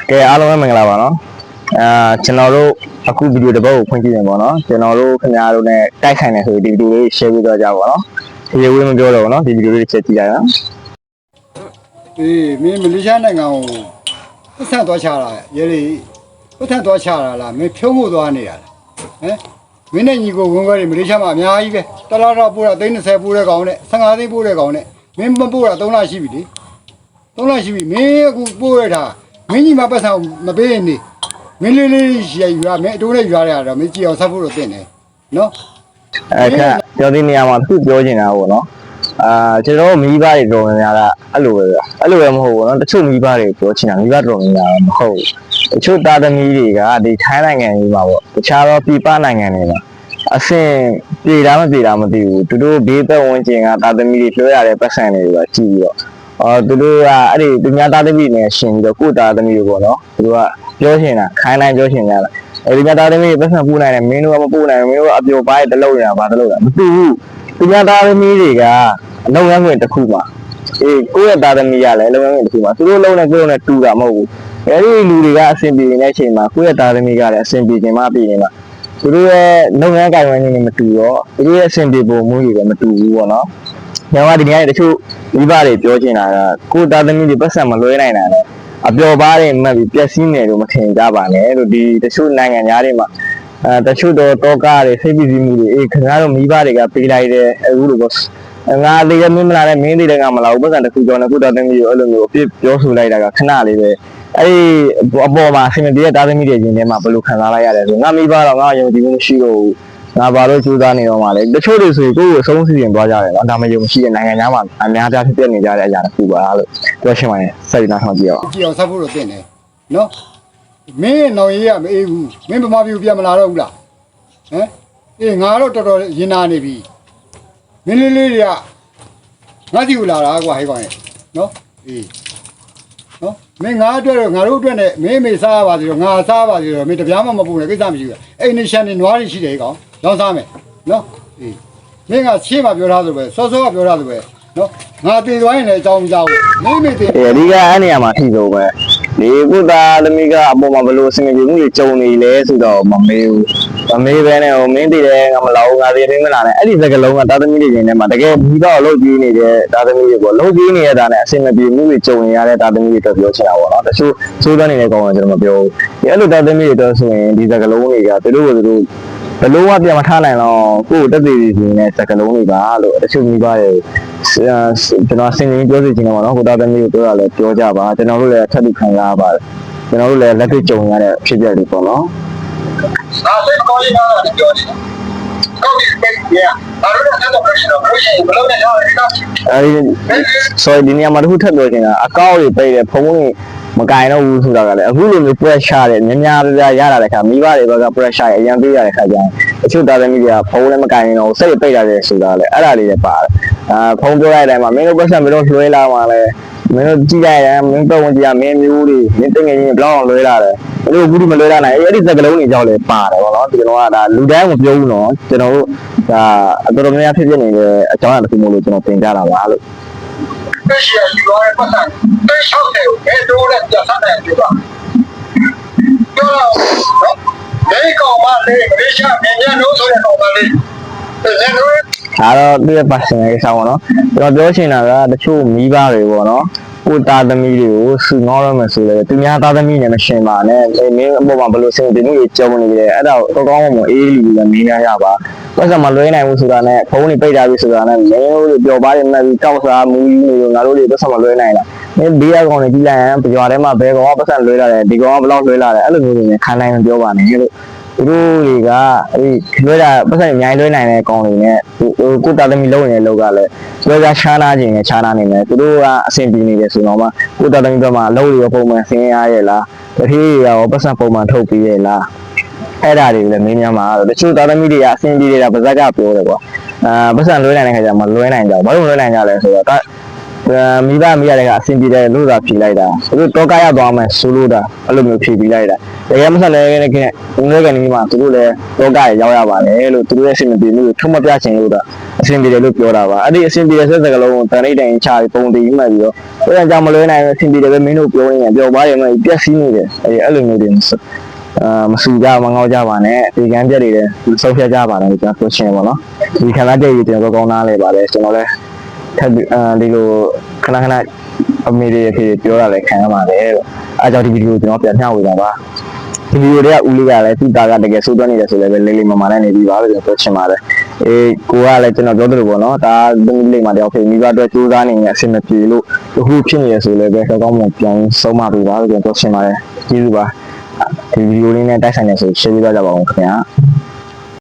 ကဲအားလုံးပဲမင်္ဂလာပါနော်ကျွန်တော်တို့အခုဗီဒီယိုတစ်ပုဒ်ကိုဖွင့်ကြည့်နေပါတော့ကျွန်တော်တို့ခင်ဗျားတို့ ਨੇ တိုက်ခိုင်နေဆိုဒီဗီဒီယိုလေး share ပေးတော့ကြပါတော့ဒီဝေးမပြောတော့ဘူးနော်ဒီဗီဒီယိုလေးချက်ကြည့်ရအောင်မင်းမလေးရှားနိုင်ငံကိုပတ်ဆက်သွားချတာရေလေပတ်ဆက်သွားချတာလားမင်းဖြုံးဖို့သွားနေရလားမင်းနဲ့ညီကိုဝင်ခွဲတွေမလေးရှားမှာအများကြီးပဲတလားတော့ပို့တာ30ပို့တဲ့ကောင်နဲ့15သိန်းပို့တဲ့ကောင်နဲ့မင်းမပို့တာ3လရှိပြီလေ3လရှိပြီမင်းအခုပို့ရတာမင်းကြီးမပတ်ဆက်မပေးရင်နေမင်းလေးရရွာမင်းအတိုးနဲ့ရွာရတာမင်းကြည့်အောင်ဆက်ဖို့တော့တင်တယ်နော်ခါပြောဒီနေရာမှာသူပြောနေတာပေါ့နော်ကျွန်တော်မိဘတွေတော်များတာအဲ့လိုပဲမဟုတ်ဘူးနော်တချို့မိဘတွေပြောချင်တာမိဘတော်များတာမဟုတ်တချို့သားသမီးတွေကဒီထိုင်းနိုင်ငံကြီးမှာပေါ့တခြားသောပြည်ပနိုင်ငံတွေမှာအဆင်ပြေတာမပြေတာမသိဘူးသူတို့ဘေးပတ်ဝန်းကျင်ကသားသမီးတွေပြောရတဲ့ပတ်စံတွေကကြည့်ပြီးတော့သူတို့ကအဲ့ဒီသူများသားသမီးနဲ့ရှင်ပြီးတော့ကိုသားသမီးတွေပေါ့နော်သူတို့ကပြောချင်တာခိုင်းတိုင်းပြောချင်ကြတာအဲ့ဒီများသားသမီးတွေပတ်စံပူနိုင်တယ်မင်းတို့ကမပူနိုင်ဘူးမင်းတို့ကအပျော်ပိုင်းတလုံးနေတာဘာတလုံးလဲမသိဘူးသူများသားသမီးတွေကလုပ်ငန်းခွင်တစ်ခုမှာကိုယ့်ရဲ့သားသမီးကလည်းလုပ်ငန်းခွင်တစ်ခုမှာသူတို့လုံးနဲ့ကိုယ်လုံးနဲ့တူတာမဟုတ်ဘူးအဲဒီလူတွေကအဆင်ပြေနေတဲ့အချိန်မှာကိုယ့်ရဲ့သားသမီးကလည်းအဆင်ပြေခြင်းမပြေနေမှာသူတို့ရဲ့လုပ်ငန်းကိုင်ဝန်းခြင်းတွေမတူတော့သူတို့ရဲ့အဆင်ပြေပုံမျိုးတွေလည်းမတူဘူးပေါ့နော်။ညောင်ကဒီနေ့တချို့မိဘတွေပြောချင်တာကကိုယ့်သားသမီးတွေပတ်စံမလွှဲနိုင်တာနဲ့အပျော်ပါးတွေမှတ်ပြီးပျက်စီးနေလို့မထင်ကြပါနဲ့လို့ဒီတချို့နိုင်ငံသားတွေမှာတချို့တော့တောကားတွေစိတ်ပီစီမှုတွေခင်ဗျားတို့မိဘတွေကပေးလိုက်တဲ့အခုလိုပေါ့ငါသေးတယ်မင်းမလာနဲ့မင်းသေးတယ်ငါမလာဘူးပတ်စံတစ်ခုကြောင်းနဲ့ကိုသားသမီးကိုအဲ့လိုမျိုးအပြစ်ပြောဆိုလိုက်တာကခဏလေးပဲအဲ့ဒီအပေါ်မှာဆင်မပြေတဲ့သားသမီးတွေချင်းထဲမှာဘယ်လိုခံစားလိုက်ရတယ်ဆိုငါမိဘတော့ငါယုံကြည်မှုမရှိတော့ဘူးငါဘာလို့ကြိုးစားနေတော့မှလဲတချို့တွေဆိုရင်ကိုယ့်ကိုအဆုံးစီရင်သွားကြတယ်နော်ဒါမှယုံမရှိတဲ့နိုင်ငံသားမှာအများကြီးဖြစ်နေကြတဲ့အရာတစ်ခုပါလို့ပြောရှင်းပါတယ်စိတ်နာဆောင်ကြည့်အောင်ကြည့်အောင်ဆက်ဖို့တော့တင်တယ်နော်မင်းနောင်ရေးရမအေးဘူးမင်းဗမာပြည်ပြန်မလာတော့ဘူးလားငါတော့တော်တော်ရင်နာနေပြီမင်းလေးတွေကငါစီကိုလာတာကွာဟဲ့ကောင်ရဲ့နော်နော်မင်းငါအတွက်တော့ငါတို့အတွက်နဲ့မင်းမေစားပါစီတော့ငါစားပါစီတော့မင်းတပြားမှမပူနဲ့ကိစ္စမရှိဘူးအဲ့နေရှန်နေနွားတွေရှိတယ်ကောင်လောင်းစားမယ်နော်မင်းကရှေ့မှာပြောထားသလိုပဲစောစောကပြောထားသလိုပဲနော်ငါတည်သွားရင်လည်းအကြောင်းမကြောက်ဘူးမင်းမေတည်အဓိကအဲ့နေရာမှာထိဆုံးပဲဒီကုသသမီးကအပေါ်မှာဘလို့အဆင်ပြေမှုတွေကြုံနေလဲဆိုတော့မမေးဘူးမမေးပဲနဲ့ဟိုမင်းတည်တယ်ငါမလာဘူးငါတည်တယ်မလားနဲ့အဲ့ဒီစကလုံးကသားသမီးတွေချင်းထဲမှာတကယ်ပြီးတော့လှုပ်ကြီးနေတဲ့သားသမီးတွေပေါ့လှုပ်ကြီးနေရတာနဲ့အဆင်မပြေမှုတွေကြုံနေရတဲ့သားသမီးတွေတော့ပြောချင်တာပေါ့နော်တချို့စိုးသွမ်းနေတဲ့ကောင်ကကျွန်တော်မပြောဘူးဒီအဲ့လိုသားသမီးတွေတော့ဆိုရင်ဒီစကလုံးတွေကသူတို့ဘလို့ပြန်မထားနိုင်တော့ကိုယ်တက်သေးသေးစီနဲ့စကလုံးတွေပါလို့တချို့မိဘတွေကျွန်တော်ဆင်ခြင်ပြောစီချင်တယ်ပေါ့နော်ကိုသားသမီးကိုပြောရလဲပြောကြပါကျွန်တော်တို့လည်းထပ်ပြီးခံစားရပါတယ်ကျွန်တော်တို့လည်းလက်တွေ့ကြုံရတဲ့ဖြစ်ပျက်တွေပေါ့နော်ဒါလည်းကောင်းရတာပြောနေကောင်းပြီပြရဘာလို့လဲတော့ professional ဘလို့နဲ့ရတယ်ဒီကဆိုဒီနေရာမှာတစ်ခုထပ်ပြောချင်တာအကောင့်တွေပိတ်တယ်ဖုန်းတွေမကင်တော့ဘူးဆိုတာကလည်းအခုလိုမျိုး pressure တွေများရလာတဲ့ခါမိဘတွေဘက်က pressure အရင်ပေးရတဲ့ခါကျရင်တချို့သားသမီးတွေကဖုန်းလည်းမကင်တော့စိတ်ပိတ်ရတယ်ဆိုတာလည်းအဲ့ဒါလေးလည်းပါတယ်ဖုန်းပြောလိုက်တဲ့အချိန်မှာမင်းတို့ပတ်စံမလို့လွှဲလာမှလည်းမင်းတို့ကြည့်လိုက်ရင်မင်းပတ်ဝန်းကျင်ကမင်းမျိုးတွေမင်းတငယ်ချင်းဘလောက်အောင်လွှဲလာတယ်မင်းတို့အခုဒီမလွှဲလာနိုင်အဲ့ဒီစကလုံးတွေကြောင့်လည်းပါတယ်ပေါ့နော်ကျွန်တော်ကဒါလူတိုင်းမပြောဘူးနော်ကျွန်တော်တို့ဒါအတော်များများဖြစ်နေတဲ့အကြောင်းအရာတစ်ခုမို့လို့ကျွန်တော်သင်ကြတာပါလို့တက်ရှိရယူရတဲ့ပတ်စံတက်ရှောက်တယ်ဘယ်တော့လဲပြတ်တယ်ပြောတာပြောတော့ဒီကောင်မလေးမလေးရှားမြန်မြန်လို့ဆိုတဲ့ကောင်မလေးဒါတော့သူ့ရဲ့ personal ကိစ္စပေါ့နော်ကျွန်တော်ပြောချင်တာကတချို့မိဘတွေပေါ့နော်ကိုသားသမီးတွေကိုစုငေါရမယ်ဆိုလေသူများသားသမီးနဲ့မရှင်ပါနဲ့မင်းအပေါ်မှာဘယ်လိုဆင်ပြေမှုတွေကြုံနေကြလဲအဲ့ဒါကိုကောင်းကောင်းမအေးလူလည်းမင်းများရပါပတ်စံမလွှဲနိုင်ဘူးဆိုတာနဲ့ဖုန်းတွေပိတ်ထားပြီဆိုတာနဲ့မင်းတို့ပျော်ပါးနေမှပြီးကောက်စားမူကြီးနေလို့ငါတို့တွေပတ်စံမလွှဲနိုင်လားမင်းဘေးကောင်တွေကြည့်လိုက်ရင်ကြွားထဲမှာဘယ်ကောင်ကပတ်စံလွှဲလာတယ်ဒီကောင်ကဘယ်လောက်လွှဲလာတယ်အဲ့လိုမျိုးတွေနဲ့ခံနိုင်မပြောပါနဲ့လို့သူတို့တွေကလွှဲတာပတ်စံအများကြီးလွှဲနိုင်တဲ့ကောင်တွေနဲ့ကိုသားသမီးလုံးနေတဲ့လောက်ကလည်းလွှဲစားချားနာခြင်းနဲ့ချားနာနေတယ်သူတို့ကအဆင်ပြေနေတယ်ဆိုတော့မှကိုသားသမီးဘက်မှာလုံးတွေပုံမှန်ဆင်းရရဲ့လားတတိယရောပတ်စံပုံမှန်ထုတ်ပြီးရဲ့လားအဲ့ဒါတွေလည်းမင်းများမှာတချို့သားသမီးတွေကအဆင်ပြေနေတာပါဇက်ကပြောတယ်ကွာပတ်စံလွှဲနိုင်တဲ့ခါကျမှလွှဲနိုင်ကြဘာလို့လွှဲနိုင်ကြလဲဆိုတော့မိဘမိရတဲ့ကအဆင်ပြေတယ်လို့သာဖြေလိုက်တာသူတို့တော့ကားရသွားမယ်ဆိုလို့တာအဲ့လိုမျိုးဖြေပြီးလိုက်တာတကယ်မဆက်လဲတဲ့ခင်ဦးလေးကနေမှာသူတို့လည်းတော့ကားရရောက်ရပါတယ်လို့သူတို့ရဲ့အဆင်မပြေမှုထုံးမပြချင်လို့တာအ အဆင်ပြေတယ်လို့ပြောတာပါအဲ့ဒီအဆင်ပြေတဲ့စကားလုံးကိုတန်လိုက်တိုင်ချပြီးပုံတည်မှတ်ပြီးတော့အဲ့ဒါကြောင့်မလွဲနိုင်ဘူးအဆင်ပြေတယ်ပဲမင်းတို့ပြောရင်ပြောပါတယ်မပြက်စီးနေတယ်အဲ့လိုမျိုးတွေမဆူကြမငေါကြပါနဲ့ဒီကံပြက်တွေလည်းဆုတ်ဖြတ်ကြပါနဲ့ကျွန်တော်ပြောချင်ပါတော့ဒီခဏတည်းကြီးကျွန်တော်ကောင်းသားလဲပါတယ်ကျွန်တော်လည်းထပ်ဒီလိုခဏအမေတွေအဖေပြောတာလည်းခံရပါတယ်အဲကြောင့်ဒီဗီဒီယိုကျွန်တော်ပြန်မျှဝေတာပါဒီဗီဒီယိုတွေကဦးလေးကလည်းသူ့သားကတကယ်ဆိုးသွမ်းနေတယ်ဆိုလည်းပဲလေးလေးမမနဲ့နေပြီးပါလို့ပြောချင်ပါတယ်အေးကိုကလည်းကျွန်တော်ပြောသလိုပေါ့နော်ဒါသမီးလေးမှတယောက်ဖြစ်မိဘအတွက်စူးစမ်းနေတဲ့အဆင်မပြေလို့အခုဖြစ်နေရဆိုလည်းပဲကောင်းမှပြန်ဆုံးမပေးပါလို့ပြောချင်ပါတယ်ကျေးဇူးပါဒီဗီဒီယိုလေးနဲ့တိုက်ဆိုင်နေဆိုရှင်းပြကြပါဦးခင်ဗျာ